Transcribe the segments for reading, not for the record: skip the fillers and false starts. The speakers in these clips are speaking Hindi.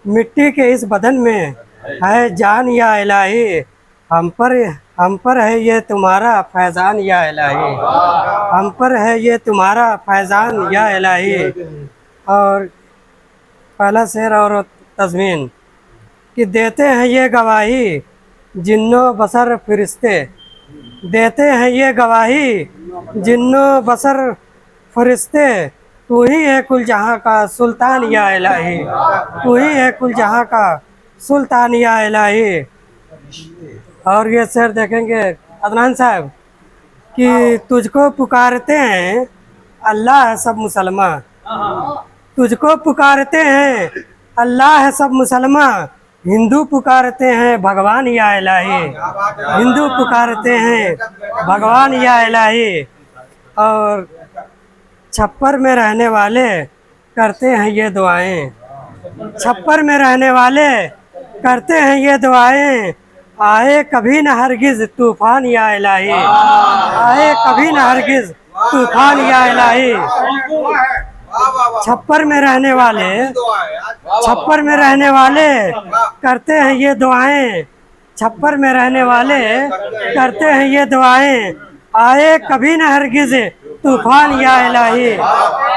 मिट्टी के इस बदन में है जान या इलाही, हम पर है ये तुम्हारा फैजान या इलाही, हम पर है ये तुम्हारा फैजान या इलाही। और पहला शेर और तज़मीन कि देते हैं ये गवाही जिन्नो बसर फरिश्ते, देते हैं ये गवाही जिन्नो बसर फरिश्ते, तू ही है कुल जहाँ का सुल्तान या इलाही, तू ही है कुल जहाँ का सुल्तान या इलाही। और ये शेर देखेंगे अदनान साहब कि तुझको पुकारते हैं अल्लाह है सब मुसलमान, तुझको पुकारते हैं अल्लाह है सब मुसलमान, हिंदू पुकारते हैं भगवान या इलाही, हिंदू पुकारते हैं भगवान या इलाही। और छप्पर में रहने वाले करते हैं ये दुआएं, छप्पर में रहने वाले करते हैं ये दुआएं, आए कभी न हरगिज तूफान या इलाही, आए कभी न हरगिज तूफान या इलाही। छप्पर में रहने वाले, छप्पर में रहने वाले करते हैं ये दुआएं, छप्पर में रहने वाले करते हैं ये दुआएं, आए कभी न हरगिज तूफान या इलाही,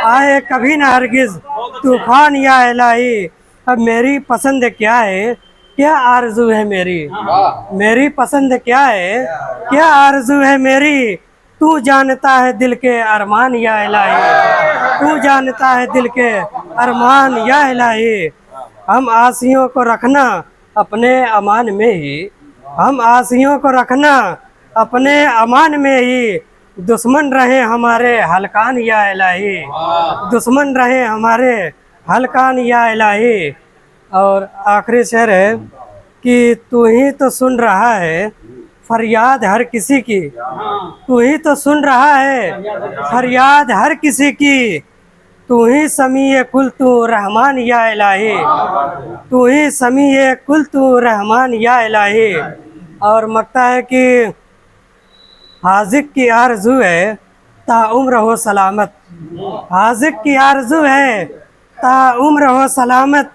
आए कभी न हरगिज तूफान या इलाही। अब मेरी पसंद क्या है, क्या आरज़ू है मेरी, मेरी पसंद क्या है, क्या आरज़ू है मेरी, तू जानता है दिल के अरमान या इलाही, तू जानता है दिल के अरमान या इलाही। हम आसियों को रखना अपने अमान में ही, हम आसियों को रखना अपने अमान में ही, दुश्मन रहे हमारे हलकान या इलाही, दुश्मन रहे हमारे हलकान या इलाही। और आखिरी शेर है कि तू ही तो सुन रहा है फरियाद हर किसी की, तू ही तो सुन रहा है फरियाद हर किसी की, तू ही समीए कुल तू रहमान या इलाही, तू ही समीए कुल तू रहमान या इलाही। और मकता है कि हाजिक की आरज़ू है ताउम्र हो सलामत, हाजिक की आरज़ू है ताउम्र हो सलामत,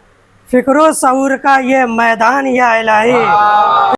फ़िक्रो शऊर का ये मैदान या इलाही।